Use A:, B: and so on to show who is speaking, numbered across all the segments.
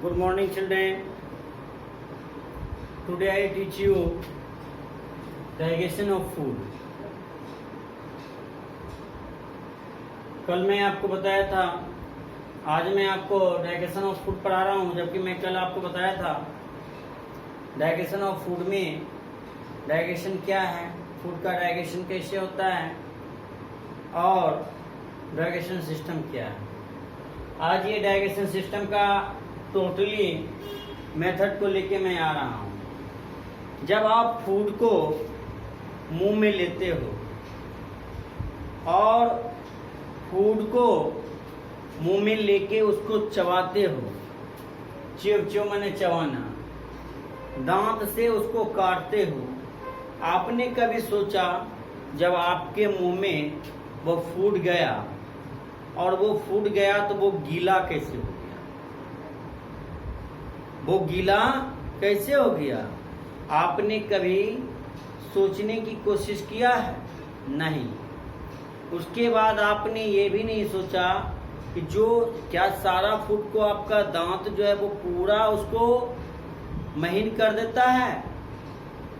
A: Good morning, children. Today I teach you digestion of food. कल मैं आपको बताया था, आज मैं आपको डाइजेशन ऑफ फूड पढ़ा रहा हूँ, जबकि मैं कल आपको बताया था डाइजेशन ऑफ फूड में डाइजेशन क्या है, फूड का डाइजेशन कैसे होता है और डाइजेशन सिस्टम क्या है। आज ये डाइजेशन सिस्टम का टोटली मेथड को लेके मैं आ रहा हूँ। जब आप फूड को मुंह में लेते हो और फूड को मुंह में लेके उसको चबाते हो, च्यव माने चबाना, दांत से उसको काटते हो, आपने कभी सोचा जब आपके मुंह में वो फूड गया और वो फूड गया तो वो गीला कैसे हो गया? वो गीला कैसे हो गया? आपने कभी सोचने की कोशिश किया है? नहीं। उसके बाद आपने ये भी नहीं सोचा कि जो क्या सारा फूड को आपका दांत जो है वो पूरा उसको महीन कर देता है,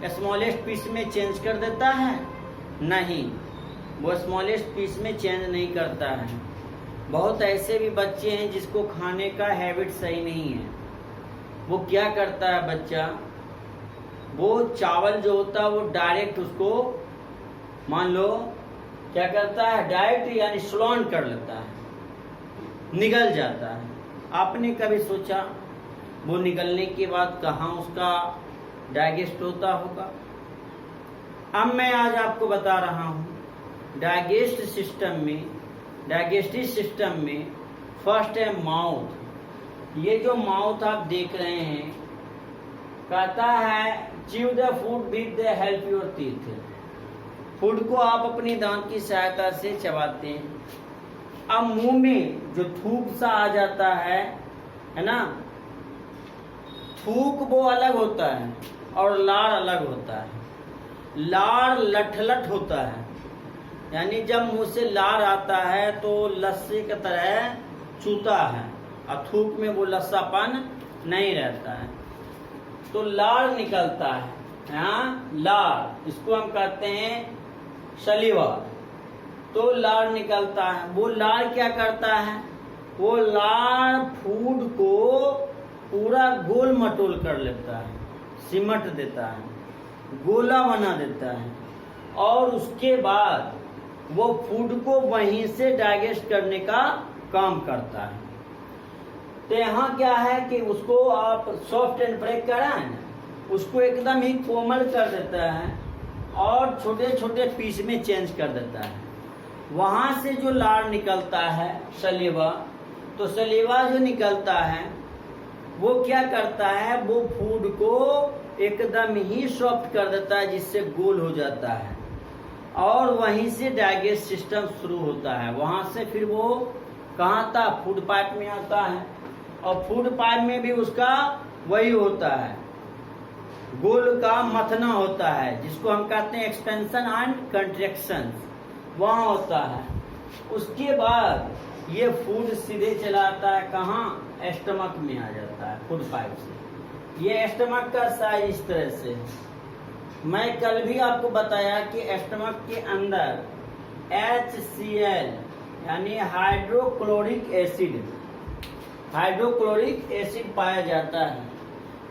A: स्मॉलेस्ट पीस में चेंज कर देता है? नहीं, वो स्मॉलेस्ट पीस में चेंज नहीं करता है। बहुत ऐसे भी बच्चे हैं जिसको खाने का हैबिट सही नहीं है। वो क्या करता है बच्चा, वो चावल जो होता है वो डायरेक्ट उसको मान लो क्या करता है, डायरेक्ट यानी स्लोन कर लेता है, निगल जाता है। आपने कभी सोचा वो निगलने के बाद कहाँ उसका डाइजेस्ट होता होगा? अब मैं आज आपको बता रहा हूँ डाइजेस्टिव सिस्टम में फर्स्ट है माउथ। ये जो माउथ आप देख रहे हैं कहता है chew the food with the help your teeth. Food को आप अपनी दांत की सहायता से चबाते हैं। अब मुंह में जो थूक सा आ जाता है ना, थूक वो अलग होता है और लार अलग होता है। लार लठलठ होता है, यानी जब मुंह से लार आता है तो लस्सी की तरह चूता है और थूक में वो लस्सापन नहीं रहता है, तो लार निकलता है। हाँ, लार, इसको हम कहते हैं सलीवा। तो लार निकलता है। वो लार क्या करता है, वो लार फूड को पूरा गोल मटोल कर लेता है, सिमट देता है, गोला बना देता है और उसके बाद वो फूड को वहीं से डाइजेस्ट करने का काम करता है। तो यहाँ क्या है कि उसको आप सॉफ्ट एंड ब्रेक कराएं, उसको एकदम ही कोमल कर देता है और छोटे छोटे पीस में चेंज कर देता है। वहां से जो लार निकलता है सलीवा, तो सलीवा जो निकलता है वो क्या करता है, वो फूड को एकदम ही सॉफ्ट कर देता है जिससे गोल हो जाता है और वहीं से डाइजेस्ट सिस्टम शुरू होता है। वहां से फिर वो कहाँ था, फूड पाइप में आता है और फूड पाइप में भी उसका वही होता है, गोल का मथना होता है जिसको हम कहते हैं एक्सपेंशन एंड कंट्रैक्शन, वहाँ होता है। उसके बाद ये फूड सीधे चला आता है कहाँ, स्टमक में आ जाता है फूड पाइप से। ये स्टमक का साइज इस तरह से है। मैं कल भी आपको बताया कि स्टमक के अंदर HCl यानी हाइड्रोक्लोरिक एसिड पाया जाता है।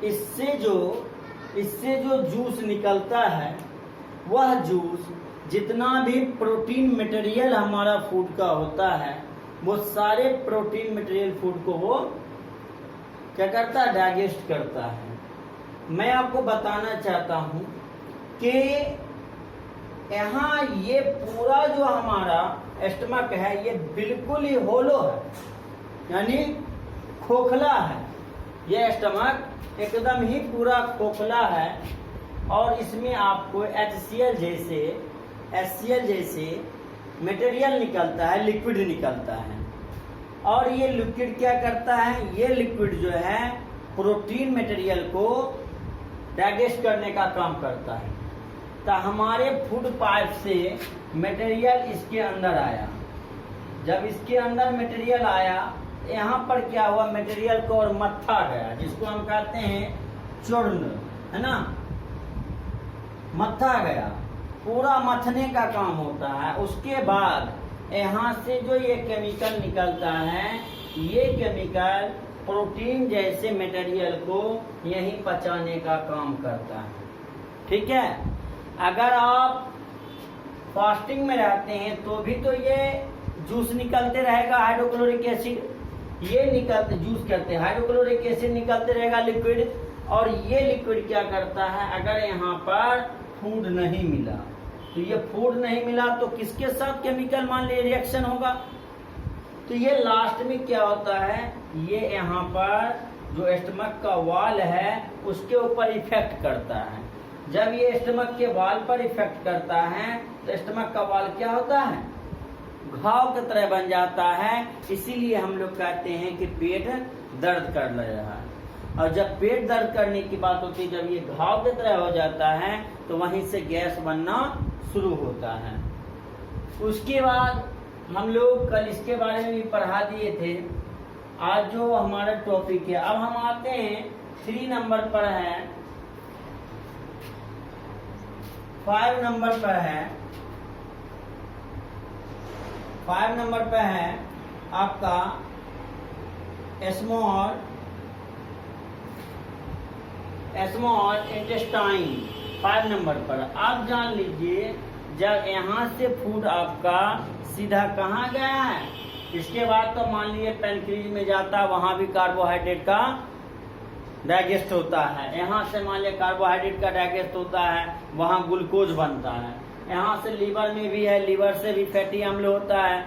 A: इससे जो जूस निकलता है, वह जूस जितना भी प्रोटीन मटेरियल हमारा फूड का होता है, वो सारे प्रोटीन मटेरियल फूड को वो क्या करता है, डाइजेस्ट करता है। मैं आपको बताना चाहता हूँ कि यहाँ ये पूरा जो हमारा स्टमक है ये बिल्कुल ही होलो है, यानी खोखला है। ये स्टमक एकदम ही पूरा खोखला है और इसमें आपको HCl जैसे मटेरियल निकलता है, लिक्विड निकलता है। और ये लिक्विड क्या करता है, ये लिक्विड जो है प्रोटीन मटेरियल को डाइजेस्ट करने का काम करता है। तो हमारे फूड पाइप से मटेरियल इसके अंदर आया, जब इसके अंदर मटेरियल आया यहाँ पर क्या हुआ, मटेरियल को और मत्था गया, जिसको हम कहते हैं चूर्ण, है ना, मत्था गया, पूरा मथने का काम होता है। उसके बाद यहाँ से जो ये केमिकल निकलता है, ये केमिकल प्रोटीन जैसे मटेरियल को यहीं पचाने का काम करता है। ठीक है, अगर आप फास्टिंग में रहते हैं तो भी तो ये जूस निकलते रहेगा, हाइड्रोक्लोरिक एसिड, ये निकलते जूस करते हैं, हाइड्रोक्लोरिक एसिड निकलते रहेगा लिक्विड, और ये लिक्विड क्या करता है, अगर यहाँ पर फूड नहीं मिला तो ये फूड नहीं मिला तो किसके साथ केमिकल मान लीजिए रिएक्शन होगा, तो ये लास्ट में क्या होता है, ये यहाँ पर जो स्टमक का वाल है उसके ऊपर इफेक्ट करता है। जब ये स्टमक के वाल पर इफेक्ट करता है तो स्टमक का वाल क्या होता है, घाव की तरह बन जाता है। इसीलिए हम लोग कहते हैं कि पेट दर्द कर रहा है, और जब पेट दर्द करने की बात होती है, जब ये घाव की तरह हो जाता है तो वहीं से गैस बनना शुरू होता है। उसके बाद हम लोग कल इसके बारे में भी पढ़ा दिए थे। आज जो हमारा टॉपिक है, अब हम आते हैं 3 नंबर पर है, 5 नंबर पर है, 5 नंबर पर है आपका स्मॉल इंटेस्टाइन। 5 नंबर पर आप जान लीजिए, जब यहाँ से फूड आपका सीधा कहाँ गया है, इसके बाद तो मान लीजिए पैनक्रीज में जाता है, वहां भी कार्बोहाइड्रेट का डाइजेस्ट होता है। यहाँ से मान लीजिए कार्बोहाइड्रेट का डाइजेस्ट होता है, वहां ग्लूकोज बनता है। यहाँ से लीवर में भी है, लीवर से भी फैटी अम्ल होता है,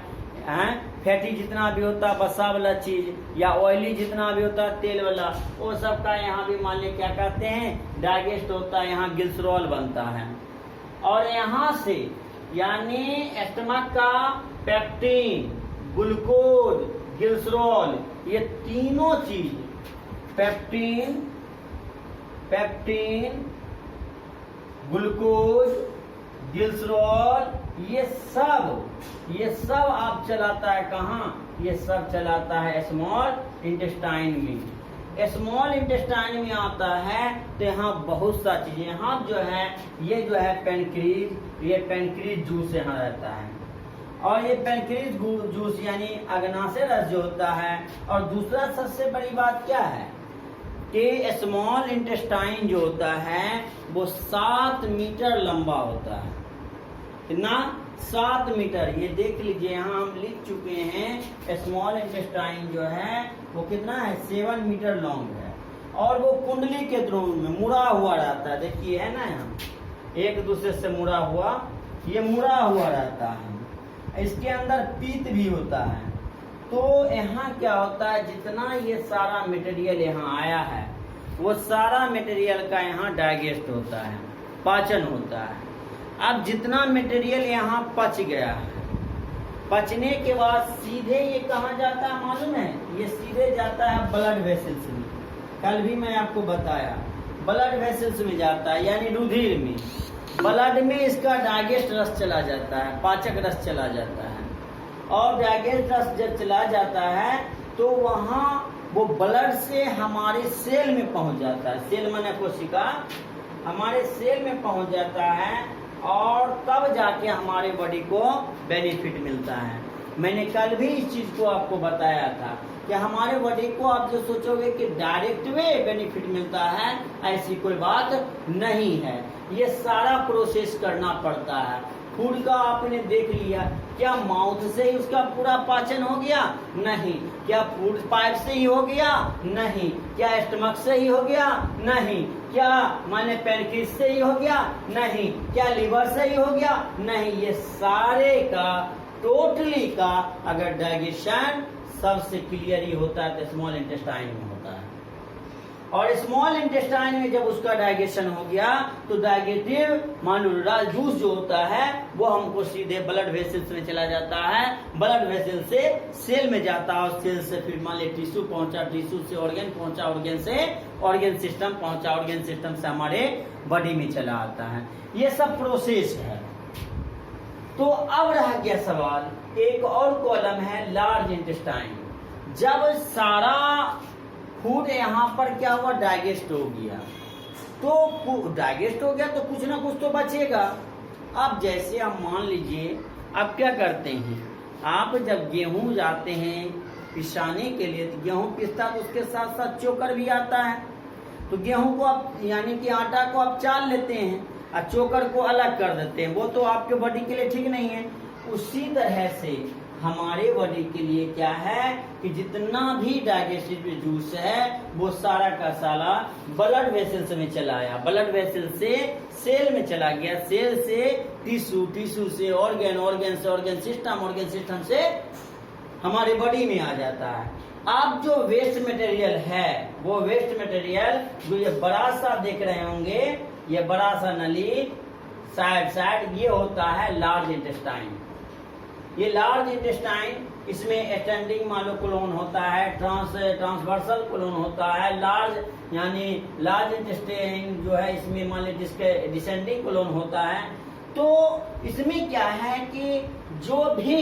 A: फैटी जितना भी होता है वसा वाला चीज, या ऑयली जितना भी होता है तेल वाला, वो सब का यहाँ भी मान लीजिए क्या कहते हैं, डाइजेस्ट होता है, यहाँ ग्लिसरॉल बनता है। और यहाँ से यानी स्टमक का पेप्टिन, ग्लूकोज, ग्लिसरॉल, ये तीनों चीज, पेप्टिन, ग्लूकोज, ग्लिसरॉल, ये सब आप चलाता है कहाँ, ये सब चलाता है स्मॉल इंटेस्टाइन में। स्मॉल इंटेस्टाइन में आता है तो यहाँ बहुत सा चीजें, यहाँ जो है ये जो है पैनक्रीज, ये पैनक्रीज जूस यहाँ रहता है, और ये पैनक्रीज जूस यानी अग्नाशय रस जो होता है। और दूसरा सबसे बड़ी बात क्या है कि स्मॉल इंटेस्टाइन जो होता है वो 7 मीटर लंबा होता है। कितना? 7 मीटर। ये देख लीजिए, यहाँ हम लिख चुके हैं स्मॉल इंटेस्टाइन जो है वो कितना है, 7 मीटर लॉन्ग है, और वो कुंडली के द्रोण में मुड़ा हुआ रहता है। देखिए है ना, यहाँ एक दूसरे से मुड़ा हुआ, ये मुड़ा हुआ रहता है। इसके अंदर पीत भी होता है। तो यहाँ क्या होता है, जितना ये सारा मटेरियल यहाँ आया है वो सारा मटेरियल का यहाँ डाइजेस्ट होता है, पाचन होता है। अब जितना मटेरियल यहाँ पच गया है, पचने के बाद सीधे ये कहाँ जाता है मालूम है, ये सीधे जाता है ब्लड वेसल्स में। कल भी मैं आपको बताया, ब्लड वेसल्स में जाता है, यानी रुधिर में, ब्लड में इसका डाइजेस्ट रस चला जाता है, पाचक रस चला जाता है। और डाइजेस्ट रस जब चला जाता है तो वहाँ वो ब्लड से हमारे सेल में पहुंच जाता है, सेल माने कोशिका, हमारे सेल में पहुंच जाता है, और तब जाके हमारे बॉडी को बेनिफिट मिलता है। मैंने कल भी इस चीज को आपको बताया था कि हमारे बॉडी को आप जो सोचोगे कि डायरेक्ट वे बेनिफिट मिलता है, ऐसी कोई बात नहीं है। ये सारा प्रोसेस करना पड़ता है। फूड का आपने देख लिया, क्या माउथ से ही उसका पूरा पाचन हो गया? नहीं। क्या फूड पाइप से ही हो गया? नहीं। क्या स्टमक से ही हो गया? नहीं। क्या माने पैनक्रीज से ही हो गया? नहीं। क्या लीवर से ही हो गया? नहीं। ये सारे का टोटली का अगर डाइजेशन सबसे क्लियर ही होता है तो स्मॉल इंटेस्टाइन में होता है। और स्मॉल इंटेस्टाइन में जब उसका डाइजेशन हो गया तो डाइजेटिव मानुराल जूस जो होता है वो हमको सीधे ब्लड वेसल्स में चला जाता है, ब्लड वेसल से सेल में जाता है, और सेल से फिर मान ले टिश्यू पहुंचा, टिश्यू से ऑर्गन पहुंचा, ऑर्गन से ऑर्गन सिस्टम पहुंचा, ऑर्गन सिस्टम से हमारे बॉडी में चला आता है। ये सब प्रोसेस है। तो अब रह गया सवाल, एक और कॉलम है लार्ज इंटेस्टाइन। जब सारा फूड यहाँ पर क्या हुआ, डाइजेस्ट हो गया, तो डाइजेस्ट हो गया तो कुछ ना कुछ तो बचेगा। अब जैसे आप मान लीजिए, आप क्या करते हैं, आप जब गेहूं जाते हैं पिसाने के लिए, तो गेहूं पिसता तो उसके साथ साथ चोकर भी आता है। तो गेहूं को आप यानी कि आटा को आप चाल लेते हैं और चोकर को अलग कर देते हैं, वो तो आपके बॉडी के लिए ठीक नहीं है। उसी तरह से हमारे बॉडी के लिए क्या है कि जितना भी डाइजेस्टिव जूस है वो सारा का सारा ब्लड वेसल्स में चला आया, ब्लड वेसल से सेल में चला गया, सेल से टिश्यू, टिश्यू से ऑर्गन, ऑर्गन से ऑर्गन सिस्टम, ऑर्गन सिस्टम से हमारे बॉडी में आ जाता है। अब जो वेस्ट मटेरियल है, वो वेस्ट मटेरियल जो ये बड़ा सा देख रहे होंगे, ये बड़ा सा नली साइड, ये होता है लार्ज इंटेस्टाइन। ये लार्ज इंटेस्टाइन, इसमें स्टैंडिंग मालोकोलोन होता है, ट्रांसवर्सल कोलोन होता है, लार्ज यानी लार्ज इंटेस्टाइन जो है इसमें मान लीजिए जिसके डिसेंडिंग कोलोन होता है। तो इसमें क्या है कि जो भी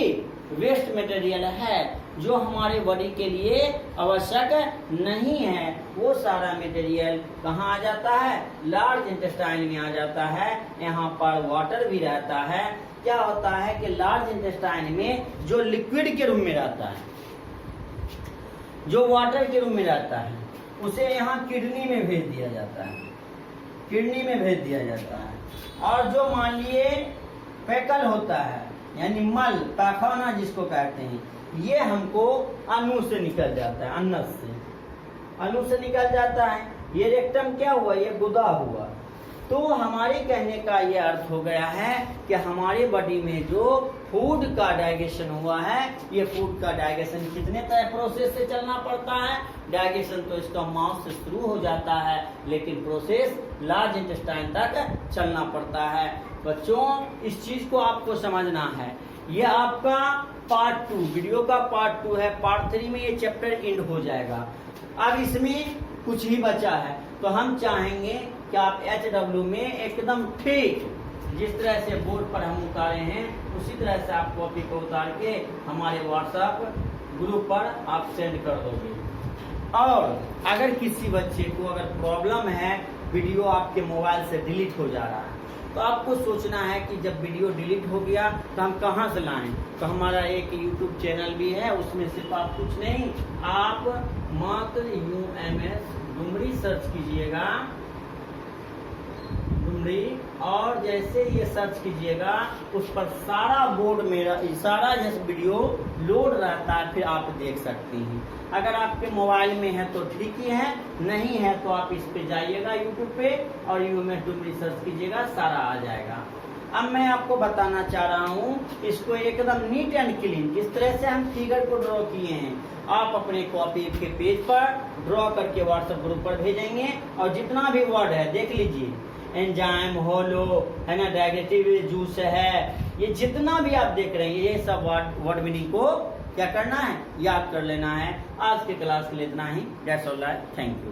A: वेस्ट मटेरियल है जो हमारे बॉडी के लिए आवश्यक नहीं है, वो सारा मटेरियल कहाँ आ जाता है, लार्ज इंटेस्टाइन में आ जाता है। यहाँ पर वाटर भी रहता है। क्या होता है कि लार्ज इंटेस्टाइन में जो लिक्विड के रूप में रहता है, जो वाटर के रूप में रहता है, उसे यहाँ किडनी में भेज दिया जाता है, किडनी में भेज दिया जाता है। और जो मान लिए फेकल होता है यानी मल, पैखाना जिसको कहते हैं, ये हमको अनु से निकल जाता है, अन्नस से, अनु से निकल जाता है। ये रेक्टम क्या हुआ, ये गुदा हुआ। तो हमारे कहने का ये अर्थ हो गया है कि हमारे बॉडी में जो फूड का डाइजेशन हुआ है, ये फूड का डाइजेशन कितने तरह प्रोसेस से चलना पड़ता है। डाइजेशन तो इसका माउथ से शुरू हो जाता है, लेकिन प्रोसेस लार्ज इंटेस्टाइन तक चलना पड़ता है। बच्चों, इस चीज को आपको समझना है। ये आपका पार्ट 2, वीडियो का पार्ट 2 है। पार्ट 3 में ये चैप्टर एंड हो जाएगा। अब इसमें कुछ ही बचा है, तो हम चाहेंगे कि आप HW में एकदम ठीक जिस तरह से बोर्ड पर हम उतारे हैं, उसी तरह से आप कॉपी को उतार के हमारे व्हाट्सएप ग्रुप पर आप सेंड कर दोगे। और अगर किसी बच्चे को अगर प्रॉब्लम है, वीडियो आपके मोबाइल से डिलीट हो जा रहा है, तो आपको सोचना है कि जब वीडियो डिलीट हो गया तो हम कहाँ से लाएं। तो हमारा एक YouTube चैनल भी है, उसमें सिर्फ आप कुछ नहीं, आप मात्र UMS डुमरी सर्च कीजिएगा, डुमरी, और जैसे ये सर्च कीजिएगा उस पर सारा बोर्ड मेरा सारा जैसे वीडियो लोड रहता है, फिर आप देख सकते हैं। अगर आपके मोबाइल में है तो ठीक ही है, नहीं है तो आप इस पे जाइएगा यूट्यूब पे और UMS डुमरी सर्च कीजिएगा, सारा आ जाएगा। अब मैं आपको बताना चाह रहा हूँ, इसको एकदम नीट एंड क्लीन जिस तरह से हम फिगर को ड्रॉ किए हैं, आप अपने कॉपी के पेज पर ड्रॉ करके व्हाट्सएप ग्रुप पर भेजेंगे। और जितना भी वर्ड है देख लीजिए, एंजाइम, होलो है ना, डाइजेस्टिव जूस है, ये जितना भी आप देख रहे हैं, ये सब वर्ड मीनिंग को क्या करना है, याद कर लेना है। आज के क्लास के लिए इतना ही। That's all, thank you.